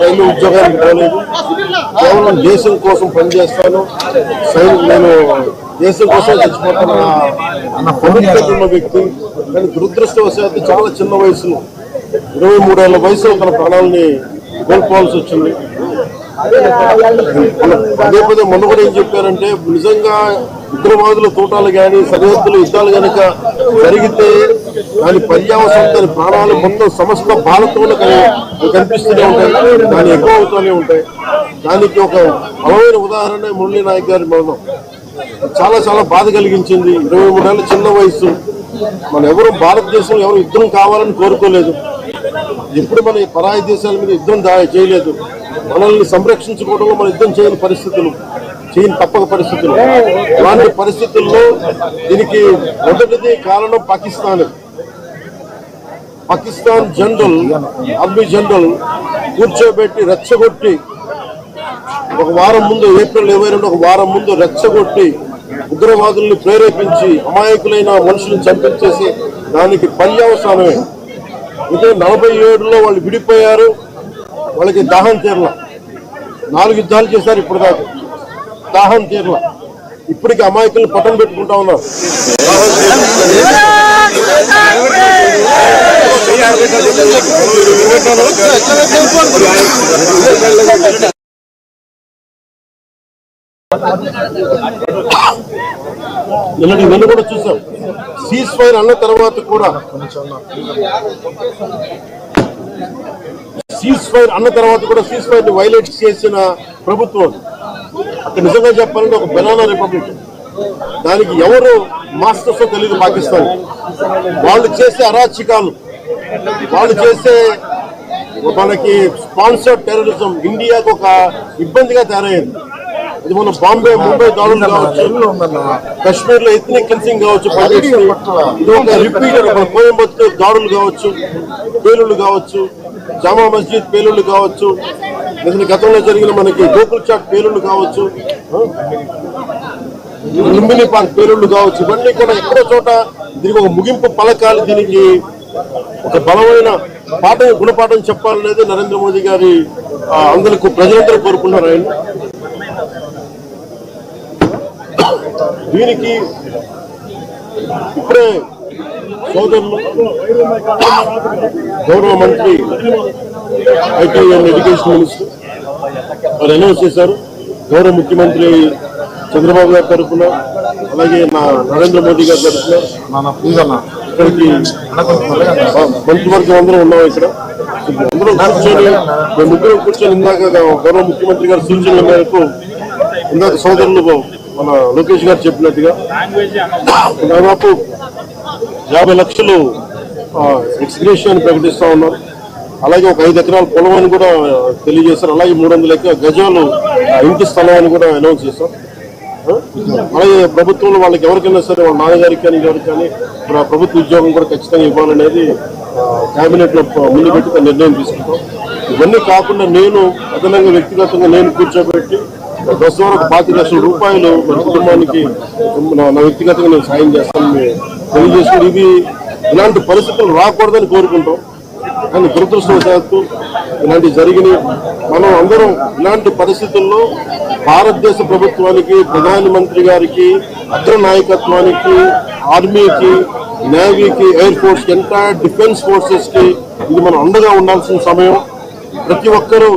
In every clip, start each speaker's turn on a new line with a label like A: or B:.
A: రైలు ఉద్యోగానికి పోలేదు. కేవలం దేశం కోసం పనిచేస్తాను, నేను దేశం కోసం చచ్చిపోతాను అన్న పవిత్రత ఉన్న వ్యక్తి. కానీ దురదృష్టవశాత్తు చాలా చిన్న వయసులో 23 ఏళ్ల వయసులో తన ప్రాణాలని కోల్పోవాల్సి వచ్చింది. పదే పదే మొన్న కూడా ఏం చెప్పారంటే, నిజంగా ఉగ్రవాదుల తోటాలు కానీ సరిహద్దుల యుద్ధాలు కనుక జరిగితే దాని పర్యావసరం, దాని ప్రాణాలు మొత్తం సమస్త భారతంలో కనిపిస్తూనే ఉంటాయి, దాని ఎక్కువ అవుతూనే ఉంటాయి. దానికి ఒక బలమైన ఉదాహరణ మురళీ నాయక్ గారి మరణం. చాలా చాలా బాధ కలిగించింది. 23 ఏళ్ళ చిన్న వయసు. మన ఎవరు భారతదేశంలో ఎవరు యుద్ధం కావాలని కోరుకోలేదు. ఎప్పుడు మన పరాయి దేశాల మీద యుద్ధం చేయలేదు. మనల్ని సంరక్షించుకోవడంలో మన యుద్ధం చేయని పరిస్థితులు, తప్పక పరిస్థితులు. అలాంటి పరిస్థితుల్లో దీనికి మొదటిది కారణం పాకిస్తాన్ జనరల్, ఆర్మీ జనరల్ కూర్చోబెట్టి రెచ్చగొట్టి ఒక వారం ముందు, ఏప్రిల్ 22 ఒక వారం ముందు రెచ్చగొట్టి ఉగ్రవాదుల్ని ప్రేరేపించి అమాయకులైన మనుషులను చంపించేసి దానికి పర్యవసానమే. అయితే 47లో వాళ్ళు విడిపోయారు, వాళ్ళకి దాహం తీరల. 4 యుద్ధాలు చేశారు ఇప్పుడు దాకా, దాహం తీరల. ఇప్పటికి అమాయకులను పట్టం పెట్టుకుంటా ఉన్నారు. నిన్న కూడా చూసాం. సీజ్ ఫైర్ అన్న తర్వాత కూడా సీజ్ ఫైర్ ని వైలేట్ చేసిన ప్రభుత్వం. అక్కడ నిజంగా చెప్పాలంటే ఒక బనానా రిపబ్లిక్. దానికి ఎవరు మాస్టర్స్ తెలియదు పాకిస్తాన్. వాళ్ళు చేసే అరాచకాలు, వాళ్ళు చేసే మనకి స్పాన్సర్డ్ టెర్రరిజం ఇండియాకు ఒక ఇబ్బందిగా తయారైంది. ఇది మన బాంబే, ముంబై దాడులు కావచ్చు, కశ్మీర్ లో ఎథ్నిక్ క్లిన్సింగ్ కావచ్చు, ఇది ఒక రిపీటెడ్. కోయంబత్తూర్ దాడులు కావచ్చు, పేలుళ్లు కావచ్చు, జామా మస్జిద్ పేలుళ్లు కావచ్చు, గతంలో జరిగిన మనకి గోకుల్ చాట్ పేలుళ్లు కావచ్చు, లుంబిని పార్క్ పేలుళ్లు కావచ్చు, ఇవన్నీ కూడా ఎక్కడో చోట దీనికి ఒక ముగింపు పలకాలి. దీనికి ఒక బలమైన గుణపాఠం చెప్పాలనేది నరేంద్ర మోదీ గారి అందరికీ ప్రజలందరూ కోరుకున్నారు. ఆయన దీనికి ఇప్పుడే సోదరులు గౌరవ మంత్రి ఐటీ అండ్ ఎడ్యుకేషన్ మినిస్టర్ వారు అనౌన్స్ చేశారు. గౌరవ ముఖ్యమంత్రి చంద్రబాబు గారి తరఫున, అలాగే నరేంద్ర మోదీ గారి తరఫున ఇక్కడికి మంత్రివర్గం అందరూ ఉన్నాం. ఇక్కడ అందరూ కూర్చొని, మేము ముగ్గురు కూర్చొని ఇందాక గౌరవ ముఖ్యమంత్రి గారి సూచనల మేరకు ఇందాక సోదరులు మన లోకేష్ గారు చెప్పినట్టుగా దాదాపు 50 లక్షలు ఎక్స్గ్రేషన్ ప్రకటిస్తా ఉన్నారు. అలాగే ఒక 5 ఎకరాల పొలం అని కూడా తెలియజేశారు. అలాగే 300 గజాలు ఇంటి స్థలం అని కూడా అనౌన్స్ చేశారు. అలాగే ప్రభుత్వంలో వాళ్ళకి ఎవరికైనా సరే, వాళ్ళ నాన్నగారికి కానీ ఎవరికి కానీ ప్రభుత్వ ఉద్యోగం కూడా ఖచ్చితంగా ఇవ్వాలనేది కేబినెట్ లో ముందు పెట్టి నిర్ణయం తీసుకుంటాం. ఇవన్నీ కాకుండా నేను అదనంగా వ్యక్తిగతంగా నేను కూర్చోబెట్టి దశవరకు 25 లక్షల రూపాయలు మన కుటుంబానికి నా వ్యక్తిగతంగా నేను సాయం చేస్తానని తెలియజేసుకుని, ఇలాంటి పరిస్థితులు రాకూడదని కోరుకుంటాం. కానీ దురదృష్టవశాత్తు ఇలాంటివి జరిగినాయి. మనం అందరం ఇలాంటి పరిస్థితుల్లో భారతదేశ ప్రభుత్వానికి, ప్రధానమంత్రి గారికి, అగ్ర నాయకత్వానికి, ఆర్మీకి, నేవీకి, air force, entire defence forces కి ఇది మనం అండగా ఉండాల్సిన సమయం. ప్రతి ఒక్కరూ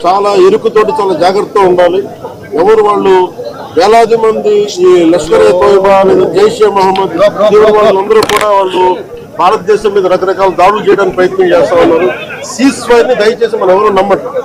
A: చాలా ఎరుకుతోటి చాలా జాగ్రత్తగా ఉండాలి. ఎవరు వాళ్ళు వేలాది మంది ఈ లష్కర్-ఏ-తోయిబా లేదా జైషే మహమ్మద్ తీవ్రవాదులందరూ కూడా వాళ్ళు భారతదేశం మీద రకరకాల దాడులు చేయడానికి ప్రయత్నం చేస్తా ఉన్నారు. సీజ్ ఫైర్ ని దయచేసి మనం ఎవరు నమ్మట్లేదు.